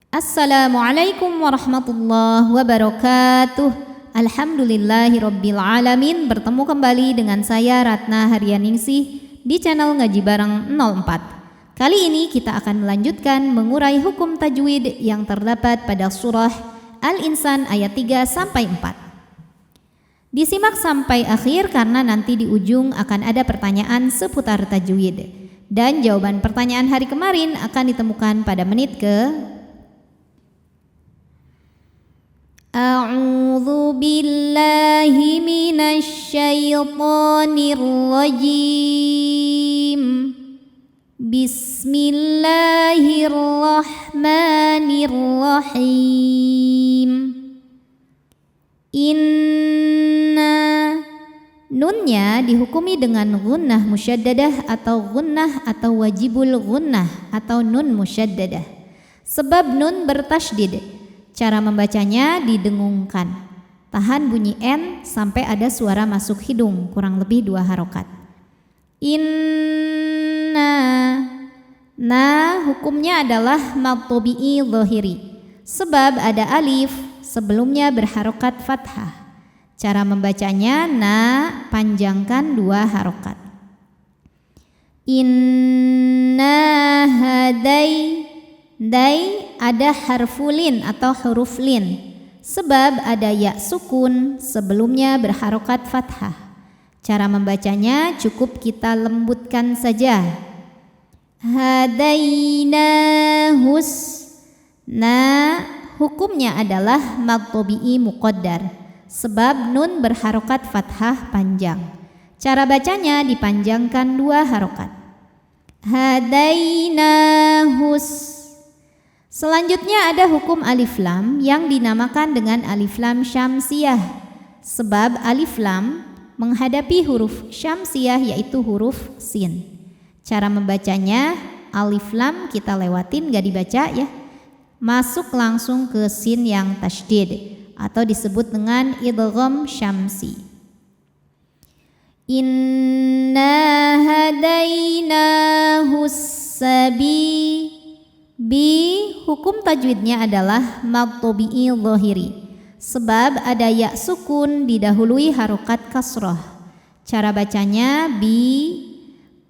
Assalamualaikum warahmatullahi wabarakatuh. Alhamdulillahirabbil alamin. Bertemu kembali dengan saya Ratna Haryaningsih di channel Ngaji Bareng 04. Kali ini kita akan melanjutkan mengurai hukum tajwid yang terdapat pada surah Al-Insan ayat 3 sampai 4. Disimak sampai akhir karena nanti di ujung akan ada pertanyaan seputar tajwid. Dan jawaban pertanyaan hari kemarin akan ditemukan pada menit ke A'udzu billahi minasy syaithanir rajim. Bismillahirrahmanirrahim. Inna, nunnya dihukumi dengan gunnah musyaddadah atau gunnah atau wajibul gunnah atau nun musyaddadah. Sebab nun bertasydid. Cara membacanya didengungkan. Tahan bunyi N sampai ada suara masuk hidung, kurang lebih 2 harokat. Inna. Nah, hukumnya adalah mad tabi'i zahiri. Sebab ada alif sebelumnya berharokat fathah. Cara membacanya panjangkan 2 harokat. Inna hadai. Dai ada harfulin atau huruf lin. Sebab ada ya sukun sebelumnya berharokat fathah. Cara membacanya cukup kita lembutkan saja. Hadainahus. Nah, hukumnya adalah mad tabi'i muqaddar. Sebab nun berharokat fathah panjang. Cara bacanya dipanjangkan 2 harokat. Hadainahus. Selanjutnya ada hukum alif lam yang dinamakan dengan alif lam syamsiyah. Sebab alif lam menghadapi huruf syamsiyah yaitu huruf sin. Cara membacanya alif lam kita lewatin gak dibaca ya. Masuk langsung ke sin yang tasydid atau disebut dengan idgham syamsi. Inna hadainahus sabi. Bi, hukum tajwidnya adalah mad tabi'i zahiri. Sebab ada ya sukun didahului harokat kasroh. Cara bacanya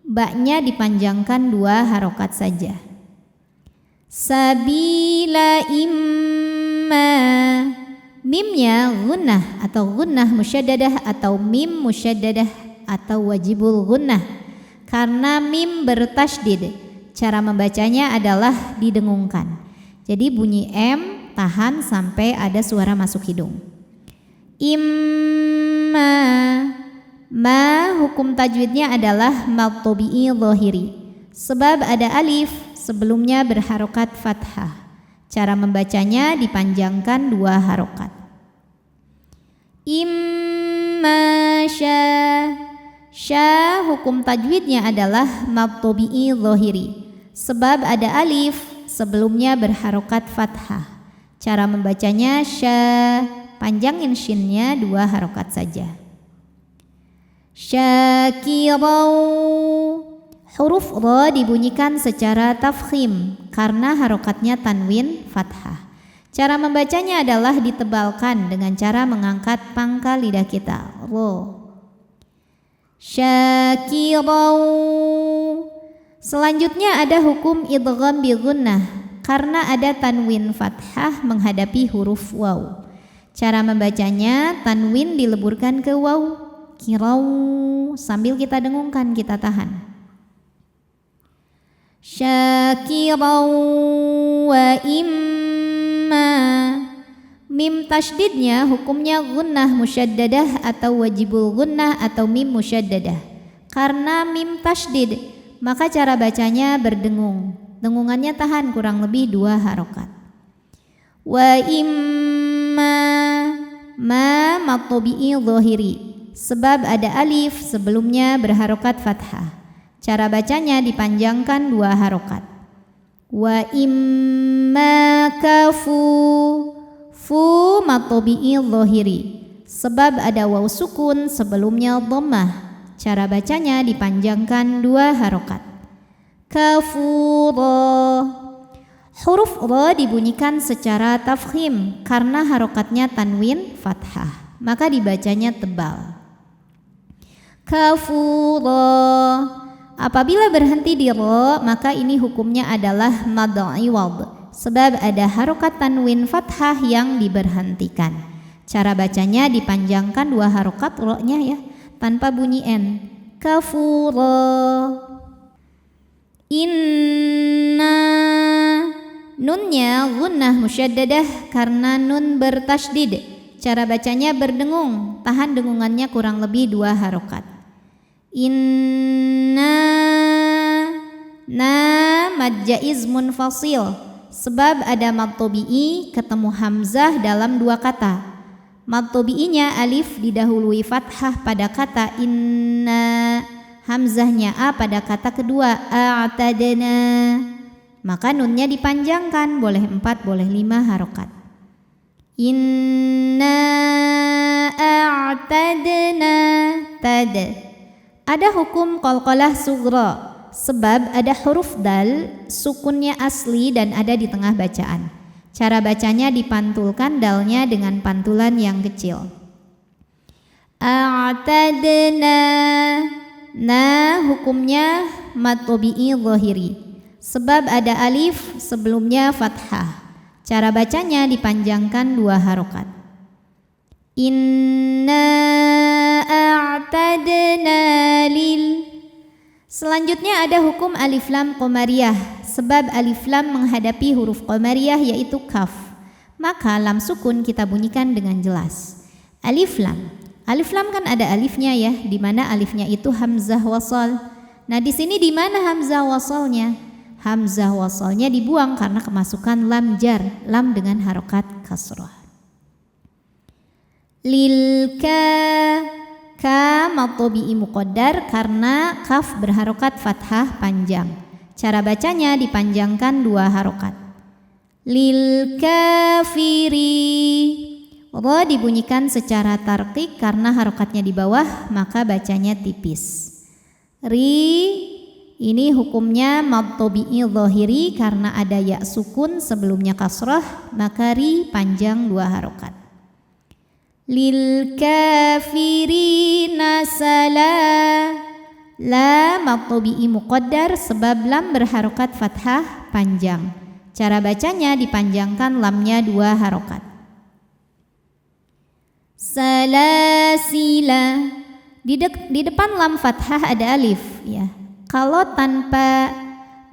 baknya dipanjangkan 2 harokat saja. Sabila imma. Mimnya gunnah atau gunnah musyaddadah atau mim musyaddadah atau wajibul gunnah. Karena mim bertasydid. Cara membacanya adalah didengungkan. Jadi bunyi M tahan sampai ada suara masuk hidung. Imma. Ma, hukum tajwidnya adalah mad tabi'i zahiri. Sebab ada alif sebelumnya berharokat fathah. Cara membacanya dipanjangkan 2 harokat. Imma sya. Sya, hukum tajwidnya adalah mad tabi'i zahiri. Sebab ada alif sebelumnya berharokat fathah. Cara membacanya sya, panjangin shinnya 2 harokat saja. Syakirau. Huruf ra dibunyikan secara tafkhim karena harokatnya tanwin fathah. Cara membacanya adalah ditebalkan dengan cara mengangkat pangkal lidah kita. Ro. Syakirau. Selanjutnya ada hukum idgham bi gunnah karena ada tanwin fathah menghadapi huruf waw. Cara membacanya tanwin dileburkan ke waw. Kirau, sambil kita dengungkan, kita tahan. Syakirau wa imma. Mim tasydidnya hukumnya gunnah musyaddadah atau wajibul gunnah atau mim musyaddadah. Karena mim tasydid maka cara bacanya berdengung. Dengungannya tahan kurang lebih 2 harokat. Wa imma. Ma mad tabi'i zahiri. Sebab ada alif sebelumnya berharokat fathah. Cara bacanya dipanjangkan 2 harokat. Wa imma kafu. Fu mad tabi'i zahiri. Sebab ada waw sukun sebelumnya dhammah. Cara bacanya dipanjangkan 2 harokat. Kafura. Huruf ro dibunyikan secara tafkhim karena harokatnya tanwin fathah, maka dibacanya tebal. Kafura. Apabila berhenti di ro, maka ini hukumnya adalah mad iwad, sebab ada harokat tanwin fathah yang diberhentikan. Cara bacanya dipanjangkan 2 harokat ro-nya ya, tanpa bunyi n. Kafura. Inna. Nunnya gunnah musyaddadah karena nun bertasydid. Cara bacanya berdengung, tahan dengungannya kurang lebih 2 harokat. Inna. Na mad jaiz munfasil, sebab ada mad tabi'i ketemu hamzah dalam 2 kata. Mad tabi'inya alif didahului fathah pada kata inna, hamzahnya a pada kata kedua a'tadna. Maka nunnya dipanjangkan, boleh 4 boleh 5 harokat. Inna a'tadna tad. Ada hukum qalqalah sughra, sebab ada huruf dal sukunnya asli dan ada di tengah bacaan. Cara bacanya dipantulkan dalnya dengan pantulan yang kecil. A'tadna. Nah, hukumnya mad tabi'i zahiri, sebab ada alif sebelumnya fathah. Cara bacanya dipanjangkan 2 harokat. Inna a'tadna lil. Selanjutnya ada hukum alif lam qamariyah, sebab alif lam menghadapi huruf qamariyah yaitu kaf. Maka lam sukun kita bunyikan dengan jelas. Alif lam. Alif lam kan ada alifnya ya, di mana alifnya itu hamzah wasal. Nah, di sini di mana hamzah wasalnya? Hamzah wasalnya dibuang karena kemasukan lam jar, lam dengan harokat kasrah. Lil ka mad tabi'i muqaddar karena kaf berharokat fathah panjang. Cara bacanya dipanjangkan 2 harokat. Lil kafiri. Ro dibunyikan secara tarqiq karena harokatnya di bawah, maka bacanya tipis. Ri. Ini hukumnya mad tabi'i zahiri karena ada ya sukun sebelumnya kasrah, maka ri panjang 2 harokat. Lil kafirina sala. La mad tabi'i muqaddar sebab lam berharokat fathah panjang. Cara bacanya dipanjangkan lamnya 2 harokat. Salasila. Di depan lam fathah ada alif ya. Kalau tanpa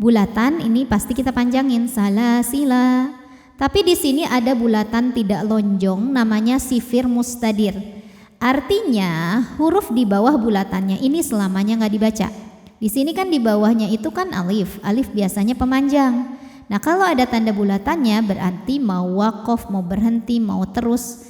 bulatan ini pasti kita panjangin salasila. Tapi di sini ada bulatan tidak lonjong namanya sifir mustadir. Artinya huruf di bawah bulatannya ini selamanya nggak dibaca. Di sini kan di bawahnya itu kan alif. Alif biasanya pemanjang. Nah, kalau ada tanda bulatannya berarti mau waqaf, mau berhenti, mau terus.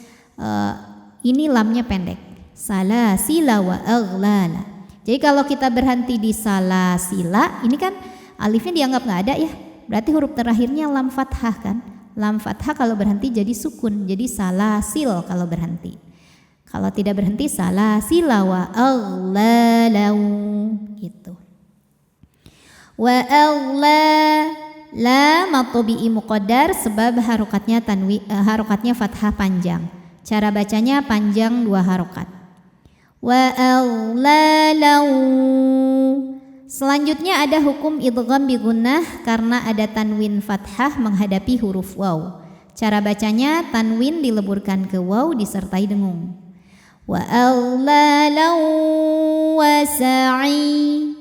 Ini lamnya pendek. Salasila wa aghlala. Jadi kalau kita berhenti di salasila, ini kan alifnya dianggap nggak ada ya. Berarti huruf terakhirnya lam fathah kan. Lam fathah kalau berhenti jadi sukun, jadi salasil kalau berhenti. Kalau tidak berhenti salasila wa aghlalau gitu. Wa aghlala mad tabi'i muqaddar sebab harokatnya fathah panjang. Cara bacanya panjang 2 harokat. Wa aghlalau. Selanjutnya ada hukum idgham bi gunnah karena ada tanwin fathah menghadapi huruf waw. Cara bacanya tanwin dileburkan ke waw disertai dengung. Wa aghlalau wasa'i.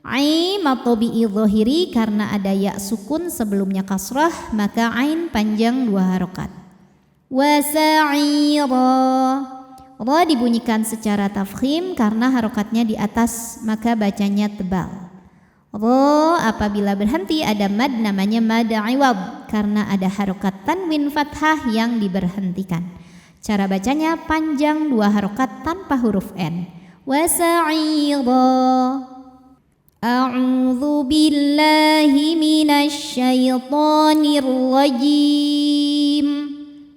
Ain mad tabi'i zahiri karena ada ya sukun sebelumnya kasrah, maka ain panjang 2 harokat. Wasa'ira. Ro dibunyikan secara tafkhim karena harokatnya di atas, maka bacanya tebal. Ro apabila berhenti ada mad namanya mad iwad karena ada harokat tanwin fathah yang diberhentikan. Cara bacanya panjang 2 harokat tanpa huruf n. Wasa'ira. A'udzu billahi minasy syaithanir rajim.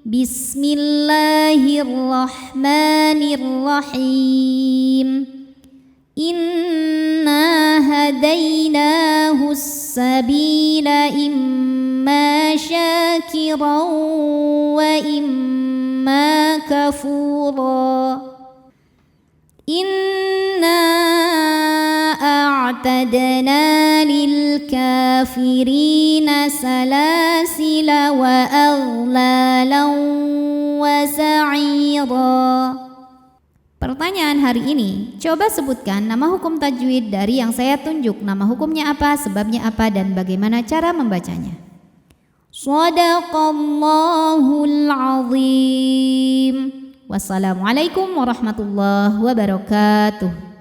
Bismillahirrahmanirrahim. Inna hadainahu sabila imma syakiran wa imma kafura. Inna a'tadna lil kafirina salasila wa aghlalan wa sa'ira. Pertanyaan hari ini, coba sebutkan nama hukum tajwid dari yang saya tunjuk. Nama hukumnya apa, sebabnya apa, dan bagaimana cara membacanya. Shadaqallahul azim. Wassalamualaikum warahmatullahi wabarakatuh.